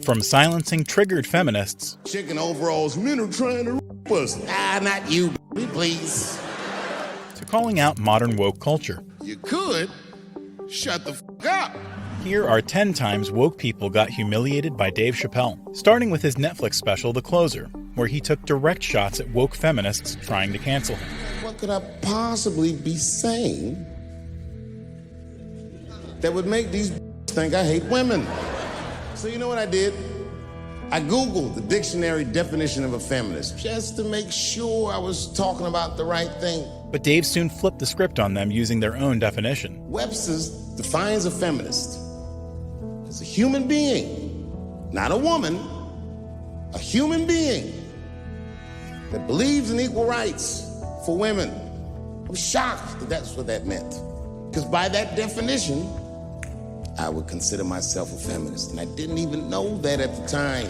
From silencing triggered feminists Chicken overalls, men are trying to rape us. Not you, please. to calling out modern woke culture. You could shut the up. Here are 10 times woke people got humiliated by Dave Chappelle, starting with his Netflix special, The Closer, where he took direct shots at woke feminists trying to cancel him. What could I possibly be saying that would make these think I hate women? So you know what I did? I Googled the dictionary definition of a feminist just to make sure I was talking about the right thing. But Dave soon flipped the script on them using their own definition. Webster's defines a feminist as a human being, not a woman, a human being that believes in equal rights for women. I was shocked that that's what that meant. Because by that definition, I would consider myself a feminist, and I didn't even know that at the time.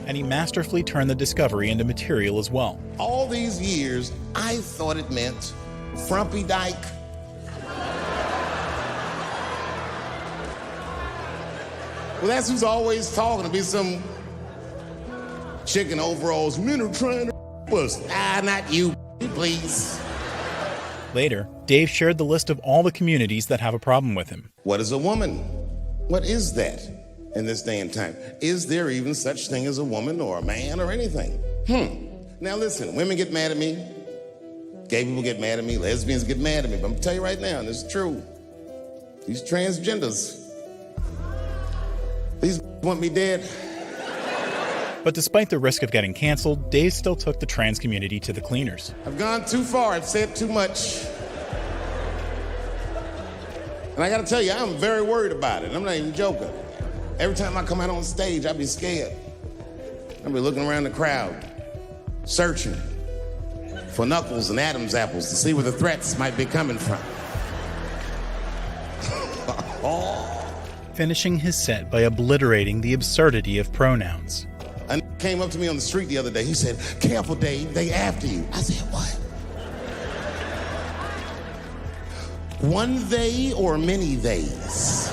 And he masterfully turned the discovery into material as well. All these years, I thought it meant frumpy dyke. Well, that's who's always talking to be some chick in overalls. Men are trying to us. Not you, please. Later, Dave shared the list of all the communities that have a problem with him. What is a woman? What is that in this day and time? Is there even such thing as a woman or a man or anything? Now listen, women get mad at me. Gay people get mad at me. Lesbians get mad at me. But I'm gonna tell you right now, and this is true. These transgenders, these want me dead. But despite the risk of getting canceled, Dave still took the trans community to the cleaners. I've gone too far. I've said too much. And I gotta tell you, I'm very worried about it. I'm not even joking. Every time I come out on stage, I be scared. I be looking around the crowd, searching for Knuckles and Adam's apples to see where the threats might be coming from. Finishing his set by obliterating the absurdity of pronouns. A came up to me on the street the other day. He said, "Careful, Dave, they after you." I said, "What? One they or many theys?"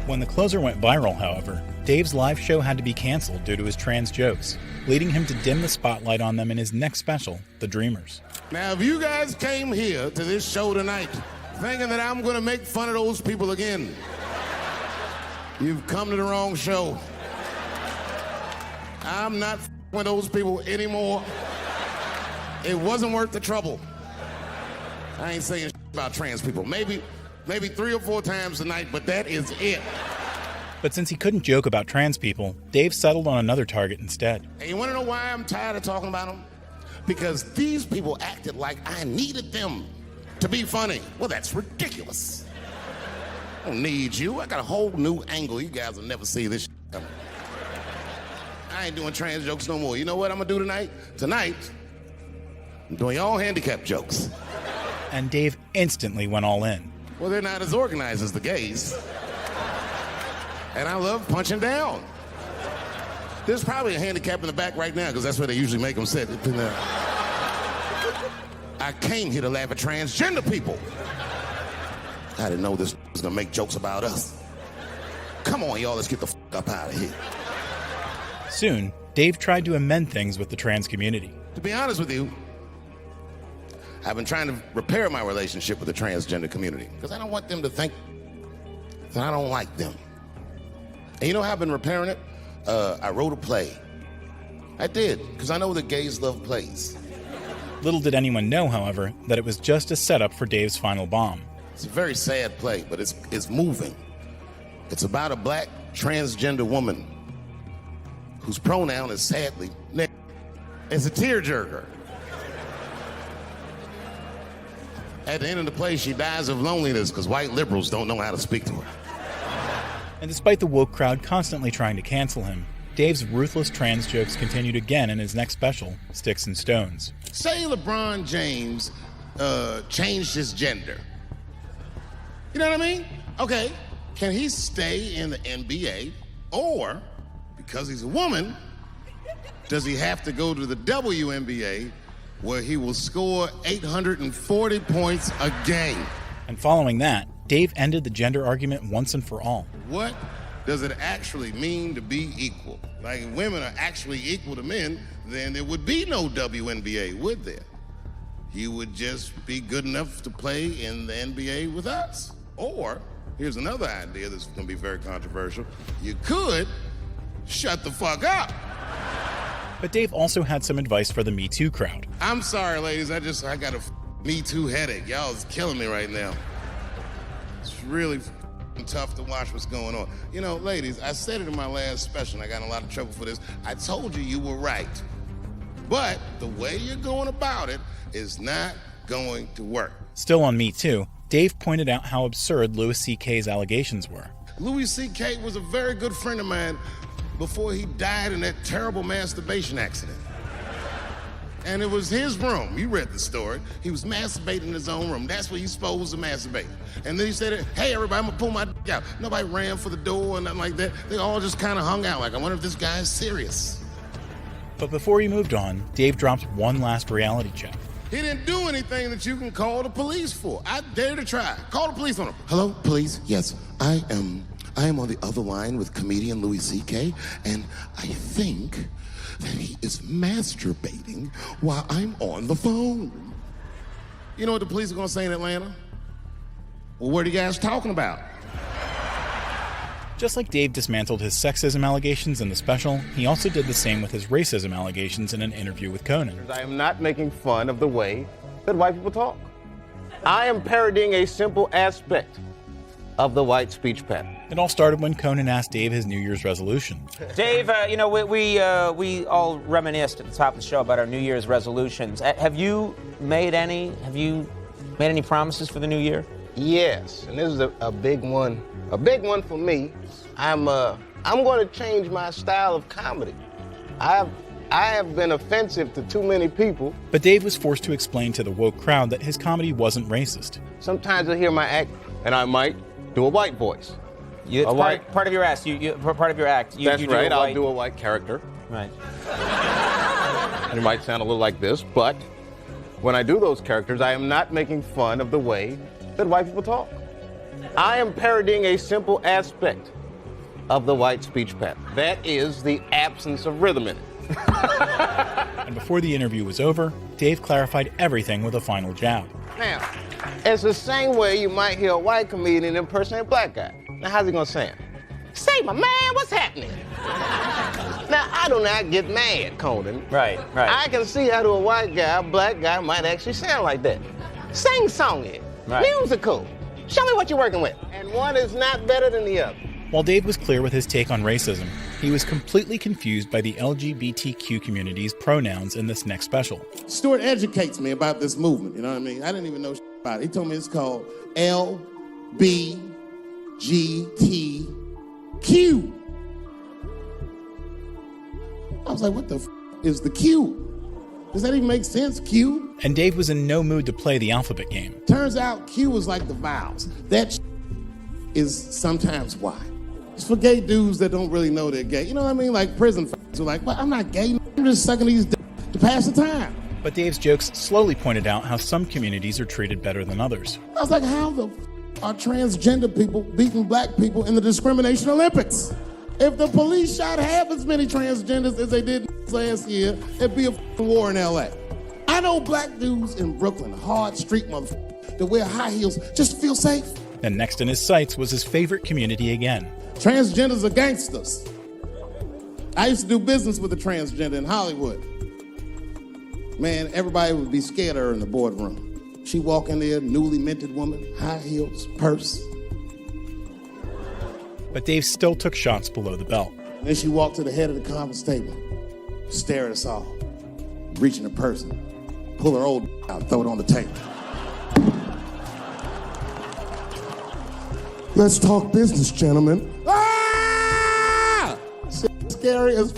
When The Closer went viral, however, Dave's live show had to be canceled due to his trans jokes, leading him to dim the spotlight on them in his next special, The Dreamers. Now, if you guys came here to this show tonight thinking that I'm gonna make fun of those people again, you've come to the wrong show. I'm not with those people anymore. It wasn't worth the trouble. I ain't saying about trans people. Maybe 3 or 4 times tonight, but that is it. But since he couldn't joke about trans people, Dave settled on another target instead. And you wanna know why I'm tired of talking about them? Because these people acted like I needed them to be funny. Well, that's ridiculous. I don't need you. I got a whole new angle. You guys will never see this coming. I ain't doing trans jokes no more. You know what I'm gonna do tonight? Tonight, I'm doing all handicap jokes. And Dave instantly went all in. Well, they're not as organized as the gays. And I love punching down. There's probably a handicap in the back right now because that's where they usually make them sit. I came here to laugh at transgender people. I didn't know this was gonna make jokes about us. Come on, y'all, let's get the f up out of here. Soon, Dave tried to amend things with the trans community. To be honest with you, I've been trying to repair my relationship with the transgender community because I don't want them to think that I don't like them. And you know how I've been repairing it? I wrote a play. I did, because I know that gays love plays. Little did anyone know, however, that it was just a setup for Dave's final bomb. It's a very sad play, but it's moving. It's about a black transgender woman whose pronoun is sadly, it's a tearjerker. At the end of the play, she dies of loneliness because white liberals don't know how to speak to her. And despite the woke crowd constantly trying to cancel him, Dave's ruthless trans jokes continued again in his next special, Sticks and Stones. Say LeBron James changed his gender. You know what I mean? Okay, can he stay in the NBA, or, because he's a woman, does he have to go to the WNBA where he will score 840 points a game? And following that, Dave ended the gender argument once and for all. What does it actually mean to be equal? Like, if women are actually equal to men, then there would be no WNBA, would there? You would just be good enough to play in the NBA with us. Or, here's another idea that's gonna be very controversial. You could shut the fuck up. But Dave also had some advice for the Me Too crowd. I'm sorry, ladies, I got a Me Too headache. Y'all is killing me right now. It's really tough to watch what's going on. You know, ladies, I said it in my last special, and I got in a lot of trouble for this. I told you you were right. But the way you're going about it is not going to work. Still on Me Too, Dave pointed out how absurd Louis C.K.'s allegations were. Louis C.K. was a very good friend of mine before he died in that terrible masturbation accident. And it was his room. You read the story. He was masturbating in his own room. That's where you're supposed to masturbate. And then he said, hey, everybody, I'm gonna pull my dick out. Nobody ran for the door or nothing like that. They all just kind of hung out like, I wonder if this guy's serious. But before he moved on, Dave dropped one last reality check. He didn't do anything that you can call the police for. I dare to try. Call the police on him. Hello, police? Yes, I am on the other line with comedian Louis C.K., and I think that he is masturbating while I'm on the phone. You know what the police are gonna say in Atlanta? Well, what are you guys talking about? Just like Dave dismantled his sexism allegations in the special, he also did the same with his racism allegations in an interview with Conan. I am not making fun of the way that white people talk. I am parodying a simple aspect of the white speech pattern. It all started when Conan asked Dave his New Year's resolution. Dave, we all reminisced at the top of the show about our New Year's resolutions. Have you made any? Have you made any promises for the new year? Yes, and this is a big one. A big one for me. I'm going to change my style of comedy. I have been offensive to too many people. But Dave was forced to explain to the woke crowd that his comedy wasn't racist. Sometimes I hear my act, and I might do a white voice. Part of your act. Part of your act. That's right. I'll do a white character. Right. It might sound a little like this, but when I do those characters, I am not making fun of the way that white people talk. I am parodying a simple aspect of the white speech pattern. That is the absence of rhythm in it. And before the interview was over, Dave clarified everything with a final jab. Now, it's the same way you might hear a white comedian impersonate a black guy. Now, how's he gonna say it? Say, my man, what's happening? Now, I do not get mad, Conan. Right. I can see how to a white guy, a black guy might actually sound like that. Sing song it. Right. Musical. Show me what you're working with. And one is not better than the other. While Dave was clear with his take on racism, he was completely confused by the LGBTQ community's pronouns in this next special. Stuart educates me about this movement, you know what I mean? I didn't even know about it. He told me it's called LBGTQ. I was like, what the is the Q? Does that even make sense, Q? And Dave was in no mood to play the alphabet game. Turns out Q is like the vowels. That is sometimes why. It's for gay dudes that don't really know they're gay. You know what I mean? Like prison who are like, well, I'm not gay. I'm just sucking these to pass the time. But Dave's jokes slowly pointed out how some communities are treated better than others. I was like, how the are transgender people beating black people in the discrimination Olympics? If the police shot half as many transgenders as they did last year, it'd be a war in L.A. I know black dudes in Brooklyn, hard street motherfuckers, that wear high heels just to feel safe. And next in his sights was his favorite community again. Transgenders are gangsters. I used to do business with a transgender in Hollywood. Man, everybody would be scared of her in the boardroom. She walk in there, newly minted woman, high heels, purse. But Dave still took shots below the belt. Then she walked to the head of the conference table, stare at us all, reach in her purse, pull her old out, throw it on the table. Let's talk business, gentlemen. Ah! Shit scary as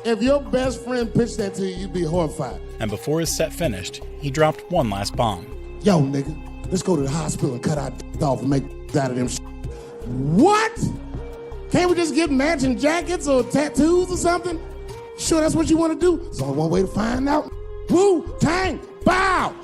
If your best friend pitched that to you, you'd be horrified. And before his set finished, he dropped one last bomb. Yo, nigga, let's go to the hospital and cut our off and make out of them shit. What? Can't we just get matching jackets or tattoos or something? Sure, that's what you want to do? There's only one way to find out. Wu-Tang, bow,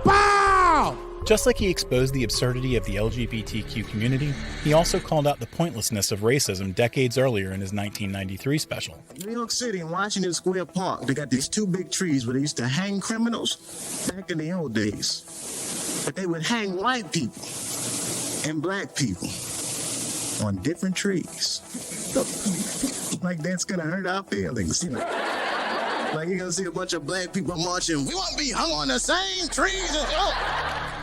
bow. Just like he exposed the absurdity of the LGBTQ community, he also called out the pointlessness of racism decades earlier in his 1993 special. New York City in Washington Square Park, they got these two big trees where they used to hang criminals back in the old days. But they would hang white people and black people on different trees. Like that's gonna hurt our feelings, you know. Like you're gonna see a bunch of black people marching, we want to be hung on the same trees as you.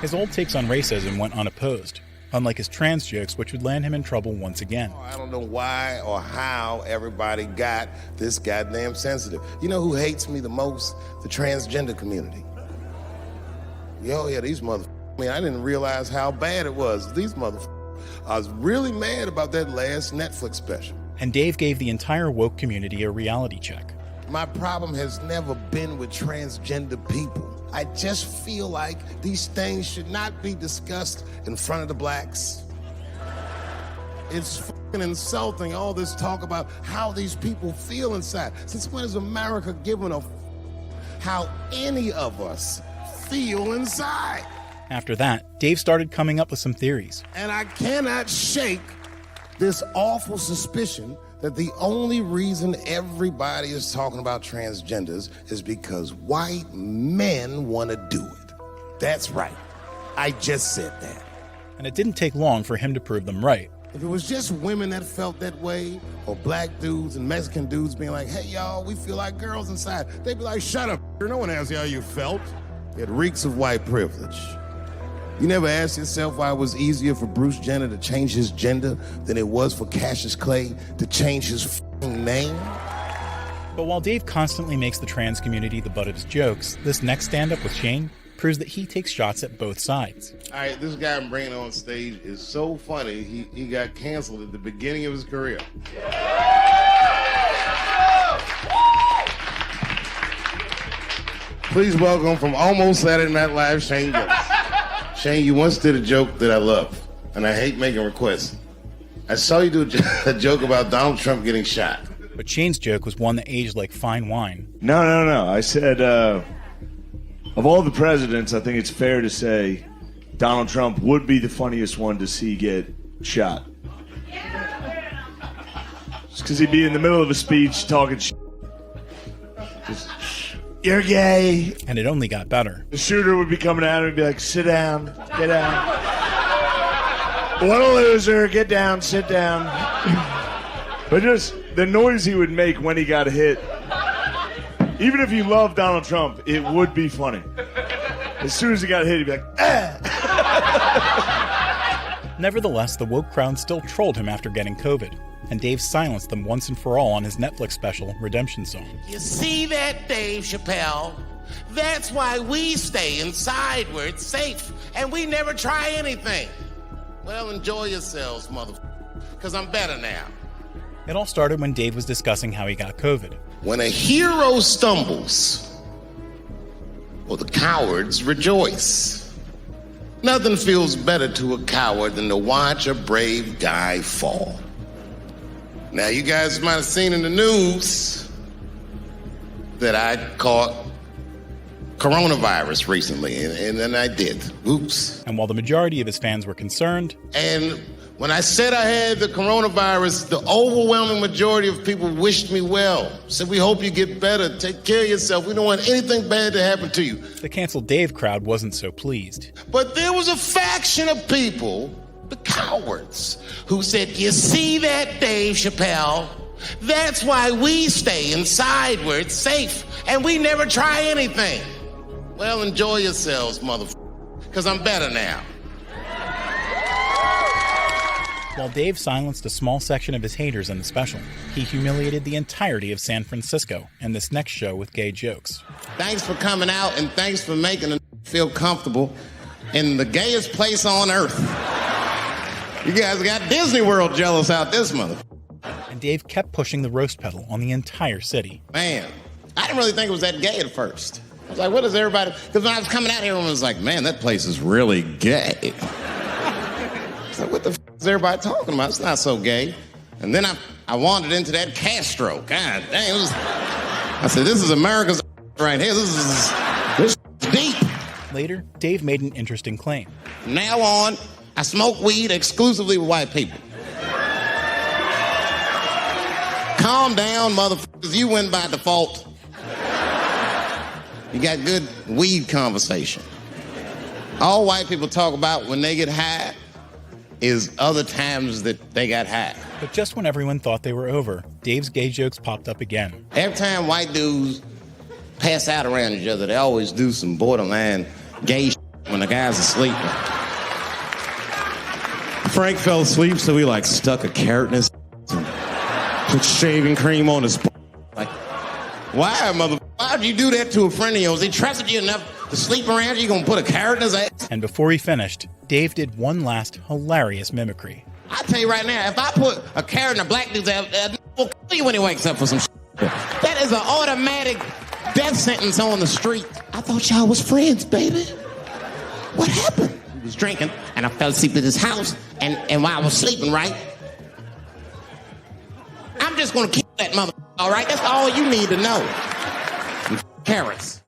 His old takes on racism went unopposed, unlike his trans jokes, which would land him in trouble once again. I don't know why or how everybody got this goddamn sensitive. You know who hates me the most? The transgender community. Yo, yeah, these motherfuckers. I mean, I didn't realize how bad it was. These motherfuckers. I was really mad about that last Netflix special. And Dave gave the entire woke community a reality check. My problem has never been with transgender people. I just feel like these things should not be discussed in front of the blacks. It's fucking insulting, all this talk about how these people feel inside. Since when has America given a how any of us feel inside? After that, Dave started coming up with some theories. And I cannot shake this awful suspicion that the only reason everybody is talking about transgenders is because white men want to do it. That's right. I just said that. And it didn't take long for him to prove them right. If it was just women that felt that way, or black dudes and Mexican dudes being like, hey, y'all, we feel like girls inside, they'd be like, shut up, no one asked you how you felt. It reeks of white privilege. You never asked yourself why it was easier for Bruce Jenner to change his gender than it was for Cassius Clay to change his f***ing name? But while Dave constantly makes the trans community the butt of his jokes, this next stand-up with Shane proves that he takes shots at both sides. All right, this guy I'm bringing on stage is so funny, he got canceled at the beginning of his career. Please welcome from almost Saturday Night Live, Shane Gillis. Shane, you once did a joke that I love, and I hate making requests. I saw you do a joke about Donald Trump getting shot. But Shane's joke was one that aged like fine wine. No. I said, of all the presidents, I think it's fair to say Donald Trump would be the funniest one to see get shot. Just because he'd be in the middle of a speech talking shit. Just, you're gay. And it only got better. The shooter would be coming at him and be like, sit down, get down. What a loser, get down, sit down. But just the noise he would make when he got hit. Even if you love Donald Trump, it would be funny. As soon as he got hit, he'd be like, ah! Nevertheless, the woke crowd still trolled him after getting COVID, and Dave silenced them once and for all on his Netflix special, Redemption Song. You see that, Dave Chappelle? That's why we stay inside where it's safe, and we never try anything. Well, enjoy yourselves, motherfucker, because I'm better now. It all started when Dave was discussing how he got COVID. When a hero stumbles, well, the cowards rejoice. Nothing feels better to a coward than to watch a brave guy fall. Now, you guys might have seen in the news that I caught coronavirus recently, and then I did. Oops. And while the majority of his fans were concerned, and when I said I had the coronavirus, the overwhelming majority of people wished me well. Said, we hope you get better. Take care of yourself. We don't want anything bad to happen to you. The canceled Dave crowd wasn't so pleased. But there was a faction of people, the cowards, who said, you see that, Dave Chappelle? That's why we stay inside where it's safe, and we never try anything. Well, enjoy yourselves, motherfucker, because I'm better now. While Dave silenced a small section of his haters in the special, he humiliated the entirety of San Francisco in this next show with gay jokes. Thanks for coming out, and thanks for making us feel comfortable in the gayest place on earth. You guys got Disney World jealous out this mother. And Dave kept pushing the roast pedal on the entire city. Man, I didn't really think it was that gay at first. I was like, what is everybody... Because when I was coming out here, everyone was like, man, that place is really gay. I was like, what the f*** is everybody talking about? It's not so gay. And then I wandered into that Castro. God dang, I said, this is America's right here. This is deep. Later, Dave made an interesting claim. From now on, I smoke weed exclusively with white people. Calm down, motherfuckers. You win by default. You got good weed conversation. All white people talk about when they get high is other times that they got high. But just when everyone thought they were over, Dave's gay jokes popped up again. Every time white dudes pass out around each other, they always do some borderline gay shit when the guys are sleeping. Frank fell asleep, so he stuck a carrot in his and put shaving cream on his like, why, mother? Why'd you do that to a friend of yours? He trusted you enough to sleep around you gonna put a carrot in his ass? And before he finished, Dave did one last hilarious mimicry. I tell you right now, if I put a carrot in a black dude's ass, will kill you when he wakes up for some shit. That is an automatic death sentence on the street. I thought y'all was friends, baby. What happened? He was drinking, and I fell asleep at his house, and while I was sleeping, right? I'm just gonna kill that mother, all right? That's all you need to know. Carrots.